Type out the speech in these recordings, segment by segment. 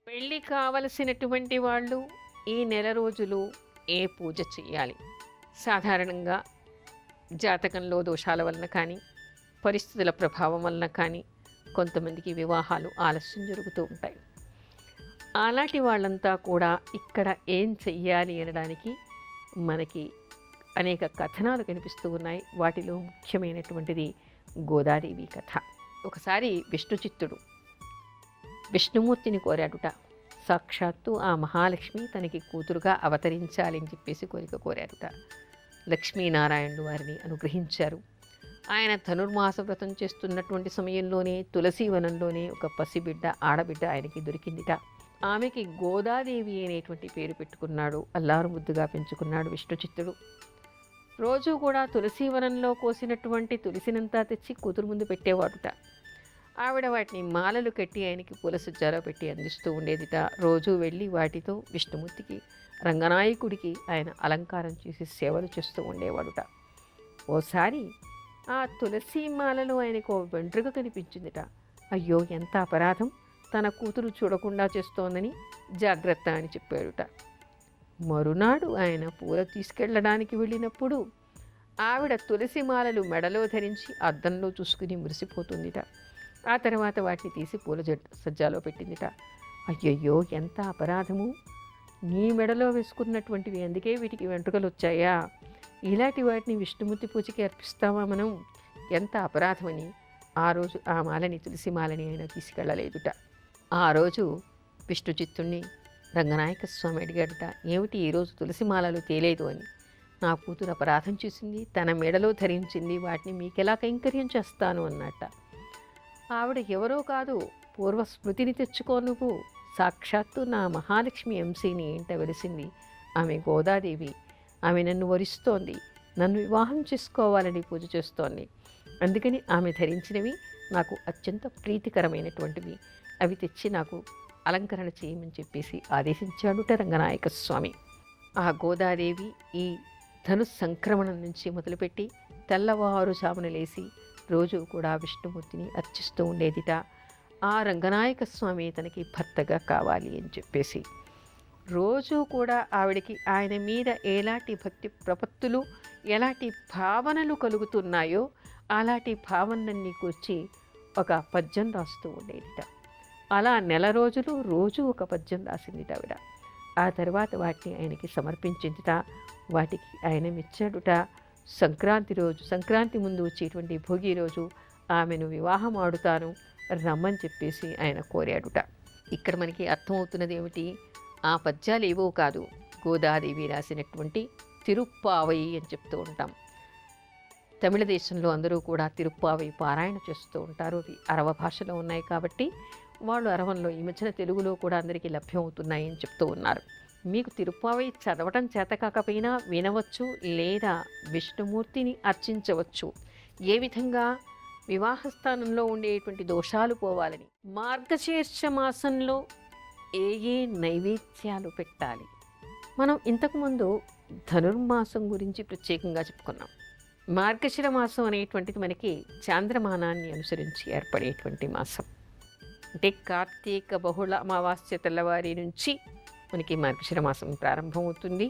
పెళ్ళి కావలసినటువంటి వాళ్ళు ఈ నెల రోజులు ఏ పూజ చేయాలి? సాధారణంగా జాతకంలో దోషాల వలన కానీ, పరిస్థితుల ప్రభావం వలన కానీ కొంతమందికి వివాహాలు ఆలస్యం జరుగుతూ ఉంటాయి. అలాంటి వాళ్ళంతా కూడా ఇక్కడ ఏం చెయ్యాలి అనడానికి మనకి అనేక కథనాలు కనిపిస్తూ ఉన్నాయి. వాటిలో ముఖ్యమైనటువంటిది గోదాదేవి కథ. ఒకసారి విష్ణుచిత్తుడు విష్ణుమూర్తిని కోరాడుట. సాక్షాత్తు ఆ మహాలక్ష్మి తనకి కూతురుగా అవతరించాలి అని చెప్పేసి కోరిక కోరాడుట. లక్ష్మీనారాయణుడు వారిని అనుగ్రహించారు. ఆయన ధనుర్మాస వ్రతం చేస్తున్నటువంటి సమయంలోనే తులసీవనంలోనే ఒక పసిబిడ్డ, ఆడబిడ్డ ఆయనకి దొరికిందిట. ఆమెకి గోదాదేవి అనేటువంటి పేరు పెట్టుకున్నాడు. అల్లారు ముద్దుగా పెంచుకున్నాడు విష్ణుచిత్తుడు. రోజు కూడా తులసీవనంలో కోసినటువంటి తులసినంతా తెచ్చి కూతురు ముందు పెట్టేవాడుట. ఆవిడ వాటిని మాలలు కట్టి ఆయనకి పూల సజ్జాలో పెట్టి అందిస్తూ ఉండేదిట. రోజు వెళ్ళి వాటితో విష్ణుమూర్తికి, రంగనాయకుడికి ఆయన అలంకారం చేసి సేవలు చేస్తూ ఉండేవాడుట. ఓసారి ఆ తులసి మాలలో ఆయనకు వెంట్రుక కనిపించిందిట. అయ్యో, ఎంత అపరాధం! తన కూతురు చూడకుండా చేస్తోందని జాగ్రత్త అని చెప్పాడుట. మరునాడు ఆయన పూల తీసుకెళ్ళడానికి వెళ్ళినప్పుడు ఆవిడ తులసి మాలలు మెడలో ధరించి అద్దంలో చూసుకుని మురిసిపోతుందిట. ఆ తర్వాత వాటిని తీసి పూల సజ్జాలో పెట్టిందిట. అయ్యయ్యో, ఎంత అపరాధము! నీ మెడలో వేసుకున్నటువంటివి, అందుకే వీటికి వెంట్రుకలు వచ్చాయా? ఇలాంటి వాటిని విష్ణుమూర్తి పూజకి అర్పిస్తామా మనం? ఎంత అపరాధమని ఆ రోజు ఆ మాలని, తులసి మాలని ఆయన తీసుకెళ్ళలేదుట. ఆ రోజు విష్ణుచిత్తుణ్ణి రంగనాయక స్వామి అడిగాడుట, ఏమిటి ఈరోజు తులసి మాలలు తేలేదు అని. నా కూతురు అపరాధం చేసింది, తన మెడలో ధరించింది, వాటిని మీకెలా కైంకర్యం చేస్తాను అన్నట్ట. ఆవిడ ఎవరో కాదు, పూర్వ స్మృతిని తెచ్చుకో నువ్వు. సాక్షాత్తు నా మహాలక్ష్మి అంశీని ఏంట వెలిసింది. ఆమె గోదాదేవి. ఆమె నన్ను వరిస్తోంది, నన్ను వివాహం చేసుకోవాలని పూజ చేస్తోంది. అందుకని ఆమె ధరించినవి నాకు అత్యంత ప్రీతికరమైనటువంటివి. అవి తెచ్చి నాకు అలంకరణ చేయమని చెప్పేసి ఆదేశించాడుట రంగనాయక స్వామి. ఆ గోదాదేవి ఈ ధను సంక్రమణం నుంచి మొదలుపెట్టి తెల్లవారుజామున లేసి రోజు కూడా విష్ణుమూర్తిని అర్చిస్తూ ఉండేదిట. ఆ రంగనాయక స్వామి తనకి భర్తగా కావాలి అని చెప్పేసి రోజు కూడా ఆవిడకి ఆయన మీద ఎలాంటి భక్తి ప్రపత్తులు, ఎలాంటి భావనలు కలుగుతున్నాయో అలాంటి భావనలన్నీ కూర్చి ఒక పద్యం రాస్తూ ఉండేదిట. అలా నెల రోజులు రోజు ఒక పద్యం రాసిందిట ఆవిడ. ఆ తర్వాత వాటిని ఆయనకి సమర్పించిందిట. వాటికి ఆయన మెచ్చాడుట. సంక్రాంతి ముందు వచ్చేటువంటి భోగి రోజు ఆమెను వివాహం ఆడుతాను రమ్మని చెప్పేసి ఆయన కోరాడుట. ఇక్కడ మనకి అర్థమవుతున్నది ఏమిటి? ఆ పద్యాలు ఏవో కాదు, గోదాదేవి రాసినటువంటి తిరుప్పావై అని చెప్తూ ఉంటాం. తమిళ దేశంలో అందరూ కూడా తిరుప్పావై పారాయణ చేస్తూ ఉంటారు. అవి అరవ భాషలో ఉన్నాయి కాబట్టి వాళ్ళు అరవంలో, ఈ మధ్యన తెలుగులో కూడా అందరికీ లభ్యం అవుతున్నాయి అని చెప్తూ ఉన్నారు. మీకు తిరుప్పావై చదవటం చేత కాకపోయినా వినవచ్చు, లేదా విష్ణుమూర్తిని అర్చించవచ్చు. ఏ విధంగా? వివాహస్థానంలో ఉండేటువంటి దోషాలు పోవాలని. మార్గశీర్ష మాసంలో ఏ ఏ నైవేద్యాలు పెట్టాలి? మనం ఇంతకుముందు ధనుర్మాసం గురించి ప్రత్యేకంగా చెప్పుకున్నాం. మార్గశిర మాసం అనేటువంటిది మనకి చాంద్రమానాన్ని అనుసరించి ఏర్పడేటువంటి మాసం. అంటే కార్తీక బహుళ అమావాస్య తెల్లవారి నుంచి మనకి మార్గశిర మాసం ప్రారంభమవుతుంది.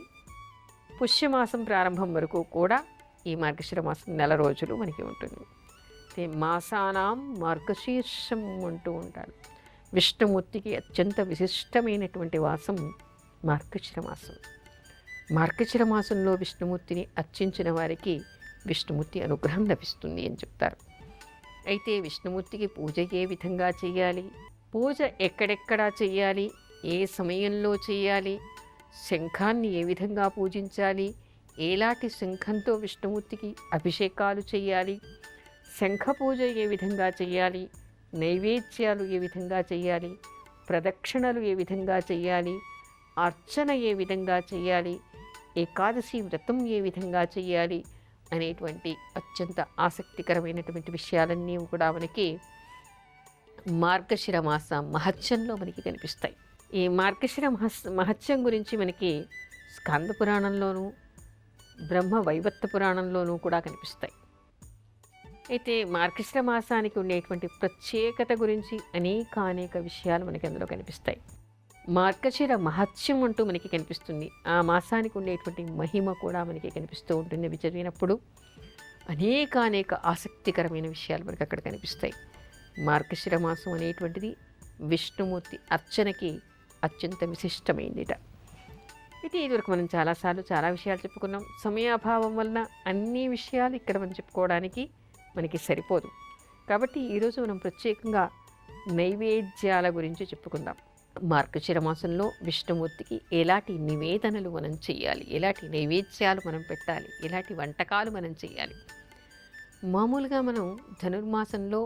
పుష్యమాసం ప్రారంభం వరకు కూడా ఈ మార్గశిర మాసం నెల రోజులు మనకి ఉంటుంది. మాసానాం మార్గశీర్షం అంటూ ఉంటారు. విష్ణుమూర్తికి అత్యంత విశిష్టమైనటువంటి మాసం మార్గశిర మాసం. మార్గశిర మాసంలో విష్ణుమూర్తిని అర్చించిన వారికి విష్ణుమూర్తి అనుగ్రహం లభిస్తుంది అని చెప్తారు. అయితే విష్ణుమూర్తికి పూజ ఏ విధంగా చేయాలి? పూజ ఎక్కడెక్కడ చేయాలి? ఏ సమయంలో చేయాలి? శంఖాన్ని ఏ విధంగా పూజించాలి? ఎలాంటి శంఖంతో విష్ణుమూర్తికి అభిషేకాలు చేయాలి? శంఖ పూజ ఏ విధంగా చేయాలి? నైవేద్యాలు ఏ విధంగా చేయాలి? ప్రదక్షిణలు ఏ విధంగా చేయాలి? అర్చన ఏ విధంగా చేయాలి? ఏకాదశి వ్రతం ఏ విధంగా చేయాలి? అనేటువంటి అత్యంత ఆసక్తికరమైనటువంటి విషయాలన్నీ కూడా మనకి మార్గశిర మాస మహత్యంలో మనకి కనిపిస్తాయి. ఈ మార్గశిర మహత్యం గురించి మనకి స్కంద పురాణంలోనూ బ్రహ్మ వైవత్త పురాణంలోనూ కూడా కనిపిస్తాయి. అయితే మార్గశిర మాసానికి ఉండేటువంటి ప్రత్యేకత గురించి అనేక విషయాలు మనకి అందులో కనిపిస్తాయి. మార్గశిర మహత్యం అంటూ మనకి కనిపిస్తుంది. ఆ మాసానికి ఉండేటువంటి మహిమ కూడా మనకి కనిపిస్తూ ఉంటుంది. అవి చదివినప్పుడు అనేక ఆసక్తికరమైన విషయాలు మనకు అక్కడ కనిపిస్తాయి. మార్గశిర మాసం అనేటువంటిది విష్ణుమూర్తి అర్చనకి అత్యంత విశిష్టమైందిట. అయితే ఇదివరకు మనం చాలాసార్లు చాలా విషయాలు చెప్పుకున్నాం. సమయాభావం వలన అన్ని విషయాలు ఇక్కడ మనం చెప్పుకోవడానికి మనకి సరిపోదు. కాబట్టి ఈరోజు మనం ప్రత్యేకంగా నైవేద్యాల గురించి చెప్పుకుందాం. మార్గశిర మాసంలో విష్ణుమూర్తికి ఎలాంటి నివేదనలు మనం చేయాలి, ఎలాంటి నైవేద్యాలు మనం పెట్టాలి, ఎలాంటి వంటకాలు మనం చేయాలి. మామూలుగా మనం ధనుర్మాసంలో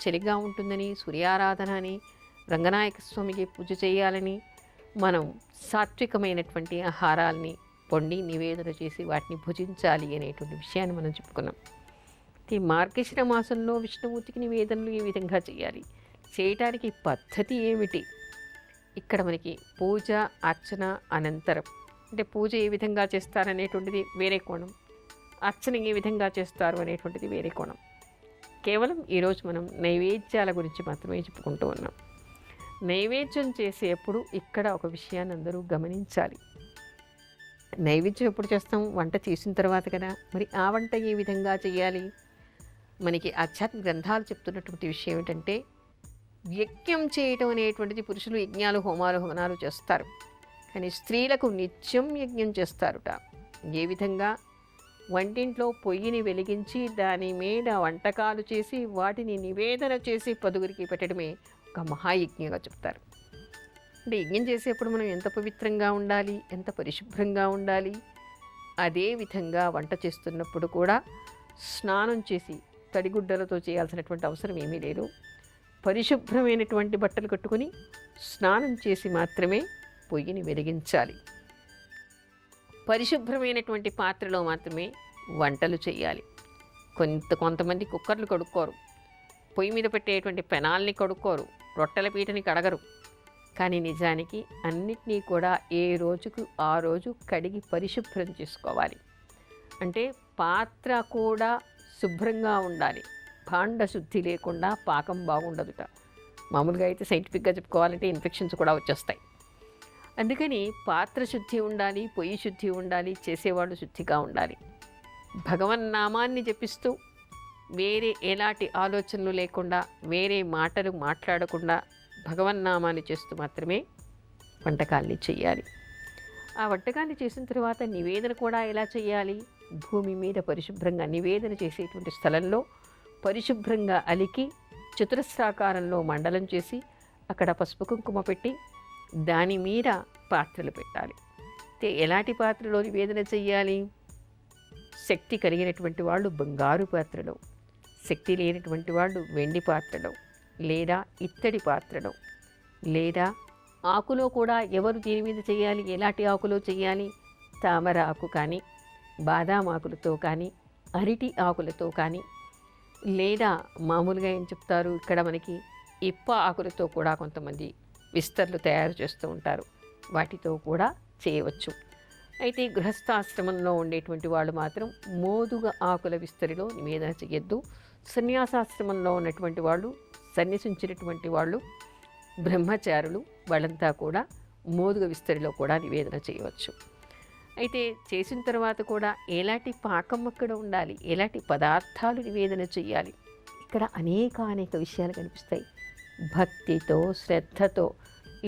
చలిగా ఉంటుందని, సూర్యారాధన అని, రంగనాయక స్వామికి పూజ చేయాలని మనం సాత్వికమైనటువంటి ఆహారాల్ని వండి నివేదన చేసి వాటిని భుజించాలి అనేటువంటి విషయాన్ని మనం చెప్పుకున్నాం. ఈ మార్గశిర మాసంలో విష్ణుమూర్తికి నివేదనలు ఏ విధంగా చేయాలి, చేయటానికి పద్ధతి ఏమిటి, ఇక్కడ మనకి పూజ అర్చన అనంతరం అంటే పూజ ఏ విధంగా చేస్తారనేటువంటిది వేరే కోణం, అర్చన ఏ విధంగా చేస్తారు అనేటువంటిది వేరే కోణం. కేవలం ఈరోజు మనం నైవేద్యాల గురించి మాత్రమే చెప్పుకుంటూ ఉన్నాం. నైవేద్యం చేసేప్పుడు ఇక్కడ ఒక విషయాన్ని అందరూ గమనించాలి. నైవేద్యం ఎప్పుడు చేస్తాం? వంట చేసిన తర్వాత కదా. మరి ఆ వంట ఏ విధంగా చేయాలి? మనకి ఆధ్యాత్మిక గ్రంథాలు చెప్తున్నటువంటి విషయం ఏమిటంటే, యజ్ఞం చేయటం అనేటువంటిది పురుషులు యజ్ఞాలు హోమాలు హవనాలు చేస్తారు, కానీ స్త్రీలకు నిత్యం యజ్ఞం చేస్తారుట. ఏ విధంగా? వంటింట్లో పొయ్యిని వెలిగించి దాని మీద వంటకాలు చేసి వాటిని నివేదన చేసి పదుగురికి పెట్టడమే ఒక మహాయజ్ఞంగా చెప్తారు. అంటే యజ్ఞం చేసేప్పుడు మనం ఎంత పవిత్రంగా ఉండాలి, ఎంత పరిశుభ్రంగా ఉండాలి. అదేవిధంగా వంట చేస్తున్నప్పుడు కూడా స్నానం చేసి తడిగుడ్డలతో చేయాల్సినటువంటి అవసరం ఏమీ లేదు. పరిశుభ్రమైనటువంటి బట్టలు కట్టుకుని స్నానం చేసి మాత్రమే పొయ్యిని వెలిగించాలి. పరిశుభ్రమైనటువంటి పాత్రలో మాత్రమే వంటలు చేయాలి. కొంతమంది కుక్కర్లు కడుక్కోరు, పొయ్యి మీద పెట్టేటువంటి పెనాల్ని కడుక్కోరు, రొట్టెల పీటని కడగరు. కానీ నిజానికి అన్నిటినీ కూడా ఏ రోజుకు ఆ రోజు కడిగి పరిశుభ్రం చేసుకోవాలి. అంటే పాత్ర కూడా శుభ్రంగా ఉండాలి. భాండ శుద్ధి లేకుండా పాకం బాగుండదుట. మామూలుగా అయితే సైంటిఫిక్గా చెప్పుకోవాలంటే ఇన్ఫెక్షన్స్ కూడా వచ్చేస్తాయి. అందుకని పాత్ర శుద్ధి ఉండాలి, పొయ్యి శుద్ధి ఉండాలి, చేసేవాళ్ళు శుద్ధిగా ఉండాలి. భగవన్నామాన్ని జపిస్తూ వేరే ఎలాంటి ఆలోచనలు లేకుండా, వేరే మాటలు మాట్లాడకుండా భగవన్నామాన్ని చేస్తూ మాత్రమే వంటకాల్ని చేయాలి. ఆ వంటకాన్ని చేసిన తర్వాత నివేదన కూడా ఎలా చేయాలి? భూమి మీద పరిశుభ్రంగా నివేదన చేసేటువంటి స్థలంలో పరిశుభ్రంగా అలికి చతురస్రాకారంలో మండలం చేసి అక్కడ పసుపు కుంకుమ పెట్టి దాని మీద పాత్రలు పెట్టాలి. ఎలాంటి పాత్రలో నివేదన చెయ్యాలి? శక్తి కలిగినటువంటి వాళ్ళు బంగారు పాత్రలో, శక్తి లేనటువంటి వాళ్ళు వెండి పాత్రలో, లేదా ఇత్తడి పాత్రలో, లేదా ఆకులో కూడా ఎవరు దీని మీద చేయాలి, ఎలాంటి ఆకులో చేయాలి? తామర ఆకు కానీ, బాదాం ఆకులతో కానీ, అరటి ఆకులతో కానీ, లేదా మామూలుగా ఏం చెప్తారు ఇక్కడ మనకి ఇప్ప ఆకులతో కూడా కొంతమంది విస్తర్లు తయారు చేస్తూ ఉంటారు, వాటితో కూడా చేయవచ్చు. అయితే గృహస్థాశ్రమంలో ఉండేటువంటి వాళ్ళు మాత్రం మోదుగ ఆకుల విస్తరిలో నివేదన చేయొద్దు. సన్యాసాశ్రమంలో ఉన్నటువంటి వాళ్ళు, సన్యసించినటువంటి వాళ్ళు, బ్రహ్మచారులు వాళ్ళంతా కూడా మోదుగ విస్తరిలో కూడా నివేదన చేయవచ్చు. అయితే చేసిన తర్వాత కూడా ఎలాంటి పాకం అక్కడ ఉండాలి, ఎలాంటి పదార్థాలు నివేదన చేయాలి, ఇక్కడ అనేక విషయాలు కనిపిస్తాయి. భక్తితో శ్రద్ధతో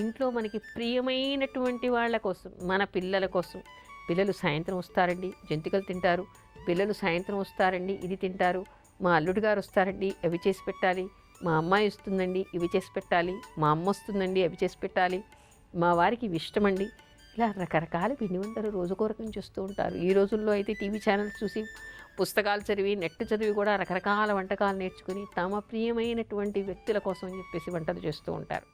ఇంట్లో మనకి ప్రియమైనటువంటి వాళ్ళ కోసం, మన పిల్లల కోసం, పిల్లలు సాయంత్రం వస్తారండి జంతికలు తింటారు, పిల్లలు సాయంత్రం వస్తారండి ఇది తింటారు, మా అల్లుడు గారు వస్తారండి అవి చేసి పెట్టాలి, మా అమ్మాయి వస్తుందండి ఇవి చేసి పెట్టాలి, మా అమ్మ వస్తుందండి అవి చేసి పెట్టాలి, మా వారికి ఇవి ఇష్టమండి, ఇలా రకరకాల పిండి వంటలు రోజుకో రకం చేస్తూ ఉంటారు. ఈ రోజుల్లో అయితే టీవీ ఛానల్స్ చూసి, పుస్తకాలు చదివి, నెట్ చదివి కూడా రకరకాల వంటకాలు నేర్చుకుని తమ ప్రియమైనటువంటి వ్యక్తుల కోసం చెప్పేసి వంటలు చేస్తూ ఉంటారు.